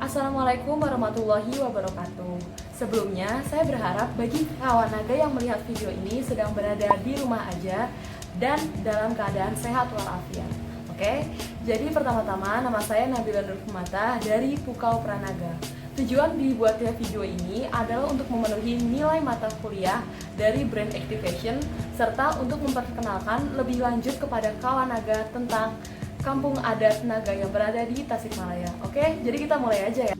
Assalamualaikum warahmatullahi wabarakatuh. Sebelumnya, saya berharap bagi kawan naga yang melihat video ini sedang berada di rumah aja dan dalam keadaan sehat walafiat. Oke, jadi pertama-tama nama saya Nabila Nurhumata dari Pukau Pranaga. Tujuan dibuatnya video ini adalah untuk memenuhi nilai mata kuliah dari Brand Activation serta untuk memperkenalkan lebih lanjut kepada kawan naga tentang kampung adat naga yang berada di Tasikmalaya. Oke, jadi kita mulai aja ya.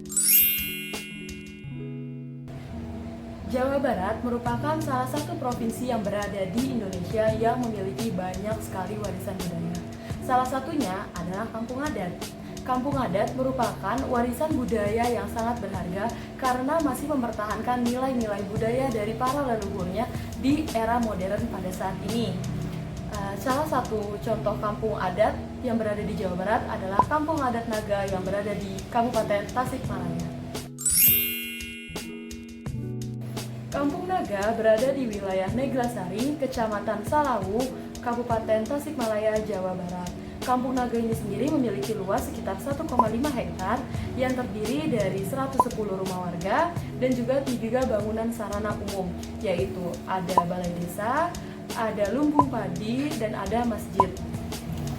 Jawa Barat merupakan salah satu provinsi yang berada di Indonesia yang memiliki banyak sekali warisan budaya. Salah satunya adalah kampung adat. Kampung adat merupakan warisan budaya yang sangat berharga karena masih mempertahankan nilai-nilai budaya dari para leluhurnya di era modern pada saat ini. Salah satu contoh kampung adat yang berada di Jawa Barat adalah Kampung Adat Naga yang berada di Kabupaten Tasikmalaya. Kampung Naga berada di wilayah Neglasari, Kecamatan Salawu, Kabupaten Tasikmalaya, Jawa Barat. Kampung Naga ini sendiri memiliki luas sekitar 1,5 hektar yang terdiri dari 110 rumah warga dan juga 3 bangunan sarana umum, yaitu ada balai desa, ada lumbung padi, dan ada masjid.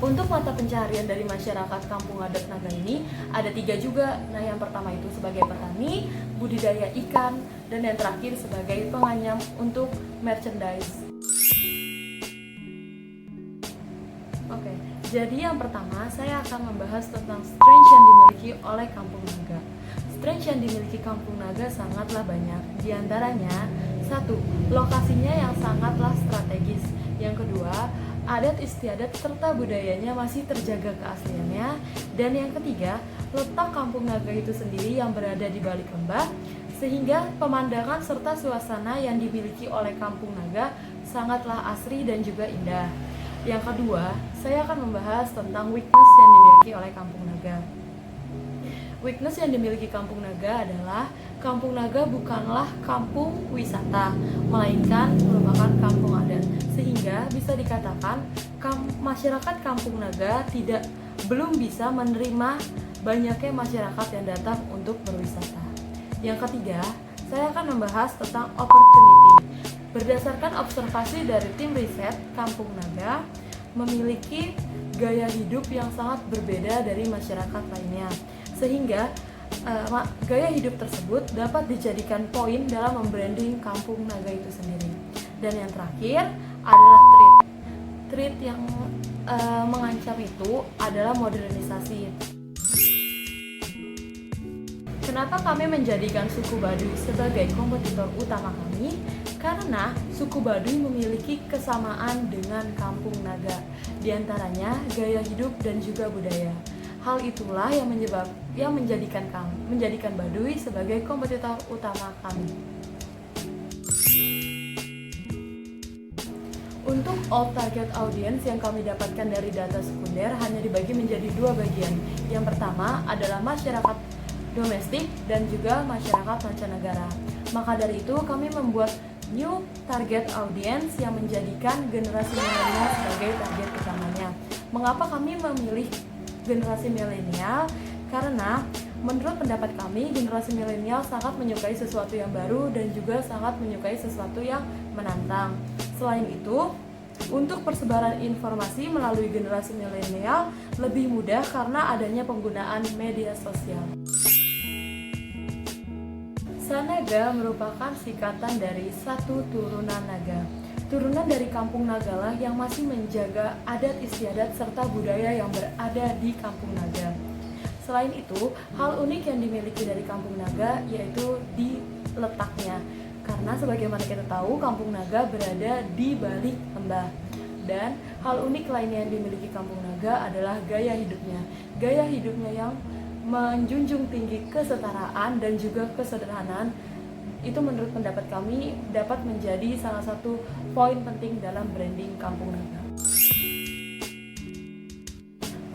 Untuk mata pencaharian dari masyarakat kampung adat Naga ini ada 3 juga. Nah, yang pertama itu sebagai petani, budidaya ikan, dan yang terakhir sebagai penganyam untuk merchandise. Oke, jadi yang pertama saya akan membahas tentang strength yang dimiliki oleh kampung Naga. Strength yang dimiliki kampung Naga sangatlah banyak. Di antaranya, 1. Lokasinya yang sangatlah strategis. Yang kedua, adat istiadat serta budayanya masih terjaga keasliannya. Dan yang ketiga, letak kampung Naga itu sendiri yang berada di balik lembah, sehingga pemandangan serta suasana yang dimiliki oleh kampung Naga sangatlah asri dan juga indah. Yang kedua, saya akan membahas tentang weakness yang dimiliki oleh kampung Naga. Weakness yang dimiliki kampung Naga adalah kampung Naga bukanlah kampung wisata, melainkan merupakan kampung adat. Sehingga bisa dikatakan masyarakat kampung Naga belum bisa menerima banyaknya masyarakat yang datang untuk berwisata. Yang ketiga, saya akan membahas tentang opportunity. Berdasarkan observasi dari tim riset, kampung Naga memiliki gaya hidup yang sangat berbeda dari masyarakat lainnya. Sehingga gaya hidup tersebut dapat dijadikan poin dalam membranding kampung Naga itu sendiri. Dan yang terakhir adalah treat. Treat yang mengancam itu adalah modernisasi. Kenapa kami menjadikan suku Baduy sebagai kompetitor utama kami? Karena suku Baduy memiliki kesamaan dengan kampung Naga, di antaranya gaya hidup dan juga budaya. Hal itulah yang menjadikan Baduy sebagai kompetitor utama kami. Untuk all target audience yang kami dapatkan dari data sekunder hanya dibagi menjadi 2 bagian. Yang pertama adalah masyarakat domestik dan juga masyarakat mancanegara. Maka dari itu kami membuat new target audience yang menjadikan generasi milenial sebagai target utamanya. Mengapa kami memilih generasi milenial? Karena menurut pendapat kami, generasi milenial sangat menyukai sesuatu yang baru dan juga sangat menyukai sesuatu yang menantang. Selain itu, untuk persebaran informasi melalui generasi milenial lebih mudah karena adanya penggunaan media sosial. Sanaga merupakan singkatan dari satu turunan naga. Turunan dari kampung Naga lah yang masih menjaga adat istiadat serta budaya yang berada di kampung Naga. Selain itu, hal unik yang dimiliki dari kampung Naga yaitu di letaknya. Karena sebagaimana kita tahu, kampung Naga berada di balik lembah. Dan hal unik lainnya yang dimiliki kampung Naga adalah gaya hidupnya. Gaya hidupnya yang menjunjung tinggi kesetaraan dan juga kesederhanaan. Itu menurut pendapat kami dapat menjadi salah satu poin penting dalam branding kampung Naga.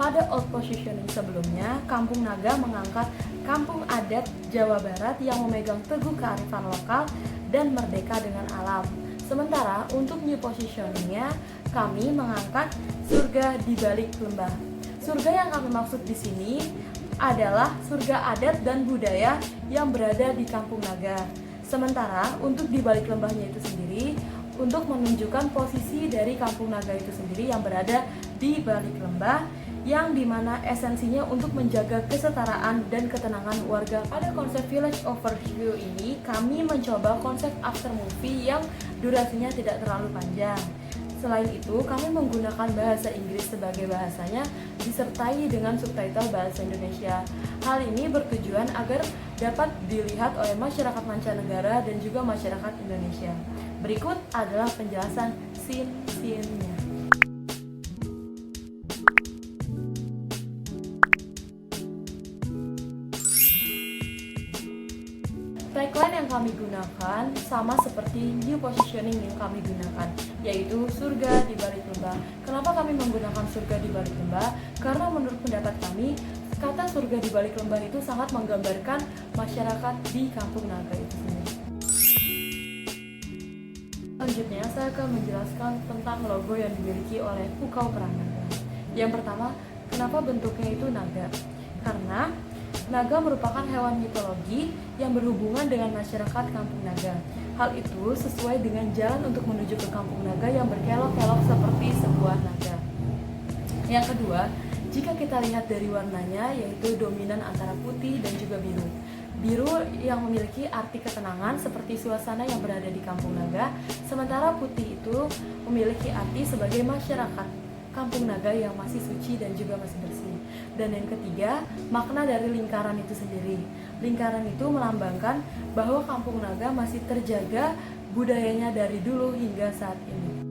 Pada old positioning sebelumnya, kampung Naga mengangkat kampung adat Jawa Barat yang memegang teguh kearifan lokal dan merdeka dengan alam. Sementara untuk new positioningnya, kami mengangkat surga di balik lembah. Surga yang kami maksud di sini adalah surga adat dan budaya yang berada di Kampung Naga. Sementara untuk di balik lembahnya itu sendiri, untuk menunjukkan posisi dari Kampung Naga itu sendiri yang berada di balik lembah, yang dimana esensinya untuk menjaga kesetaraan dan ketenangan warga. Pada konsep Village Overview ini, kami mencoba konsep after movie yang durasinya tidak terlalu panjang. Selain itu, kami menggunakan bahasa Inggris sebagai bahasanya, disertai dengan subtitle bahasa Indonesia. Hal ini bertujuan agar dapat dilihat oleh masyarakat mancanegara dan juga masyarakat Indonesia. Berikut adalah penjelasan scene-scene-nya. Tagline yang kami gunakan sama seperti new positioning yang kami gunakan, yaitu surga di balik lembah. Kenapa kami menggunakan surga di balik lembah? Karena menurut pendapat kami, kata surga di balik lembah itu sangat menggambarkan masyarakat di Kampung Naga itu sendiri. Selanjutnya, saya akan menjelaskan tentang logo yang dimiliki oleh Pukau Pranaga. Yang pertama, kenapa bentuknya itu naga? Karena naga merupakan hewan mitologi yang berhubungan dengan masyarakat Kampung Naga. Hal itu sesuai dengan jalan untuk menuju ke Kampung Naga yang berkelok-kelok seperti sebuah naga. Yang kedua, jika kita lihat dari warnanya, yaitu dominan antara putih dan juga biru. Biru yang memiliki arti ketenangan seperti suasana yang berada di Kampung Naga, sementara putih itu memiliki arti sebagai masyarakat Kampung Naga yang masih suci dan juga masih bersih. Dan yang ketiga, makna dari lingkaran itu sendiri. Lingkaran itu melambangkan bahwa Kampung Naga masih terjaga budayanya dari dulu hingga saat ini.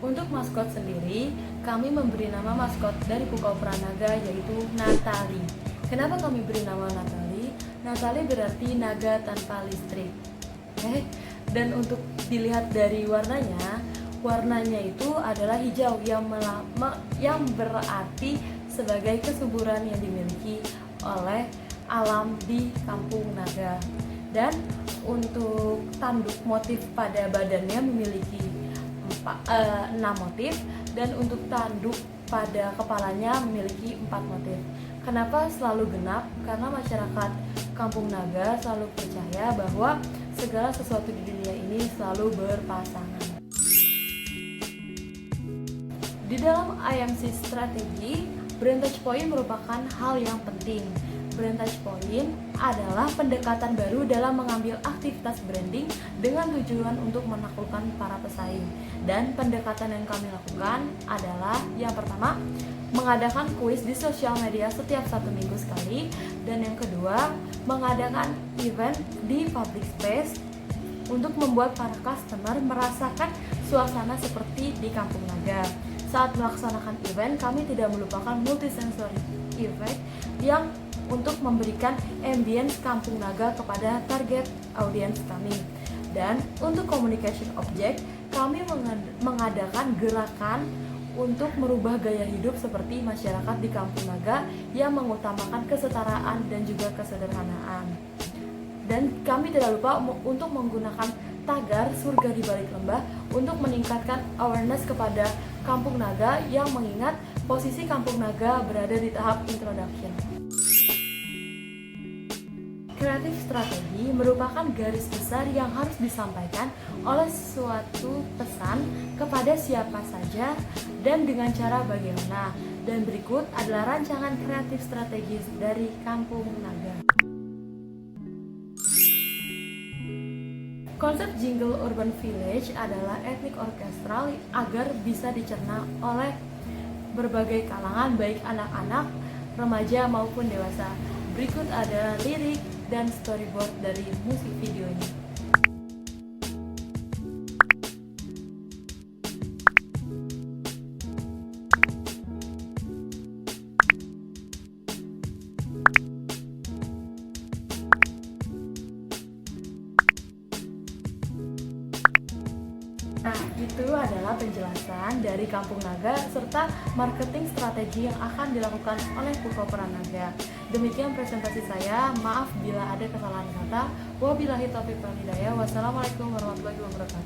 Untuk maskot sendiri, kami memberi nama maskot dari Pukau Pranaga yaitu Natali. Kenapa kami beri nama Natali? Natali berarti naga tanpa listrik. Dan untuk dilihat dari warnanya itu adalah hijau yang berarti sebagai kesuburan yang dimiliki oleh alam di Kampung Naga. Dan untuk tanduk motif pada badannya memiliki 6 motif, dan untuk tanduk pada kepalanya memiliki 4 motif. Kenapa selalu genap? Karena masyarakat Kampung Naga selalu percaya bahwa segala sesuatu di dunia ini selalu berpasangan. Di dalam IMC strategi, brand touch point merupakan hal yang penting. Brand touch point adalah pendekatan baru dalam mengambil aktivitas branding dengan tujuan untuk menaklukkan para pesaing. Dan pendekatan yang kami lakukan adalah yang pertama, mengadakan kuis di sosial media setiap 1 minggu sekali. Dan yang kedua, mengadakan event di public space untuk membuat para customer merasakan suasana seperti di Kampung Naga. Saat melaksanakan event, kami tidak melupakan multisensory effect yang untuk memberikan ambience Kampung Naga kepada target audiens kami. Dan untuk communication object, kami mengadakan gerakan untuk merubah gaya hidup seperti masyarakat di Kampung Naga yang mengutamakan kesetaraan dan juga kesederhanaan. Dan kami tidak lupa untuk menggunakan tagar surga di balik lembah untuk meningkatkan awareness kepada Kampung Naga yang mengingat posisi Kampung Naga berada di tahap introduction. Kreatif strategi merupakan garis besar yang harus disampaikan oleh suatu pesan kepada siapa saja dan dengan cara bagaimana. Dan berikut adalah rancangan kreatif strategis dari Kampung Naga. Konsep jingle Urban Village adalah etnik orkestral agar bisa dicerna oleh berbagai kalangan, baik anak-anak, remaja maupun dewasa. Berikut ada lirik dan storyboard dari musik videonya. Nah, itu adalah penjelasan dari Kampung Naga serta marketing strategi yang akan dilakukan oleh Pukau Pranaga. Demikian presentasi saya. Maaf bila ada kesalahan kata. Wabillahi taufiq wal hidayah. Wassalamualaikum warahmatullahi wabarakatuh.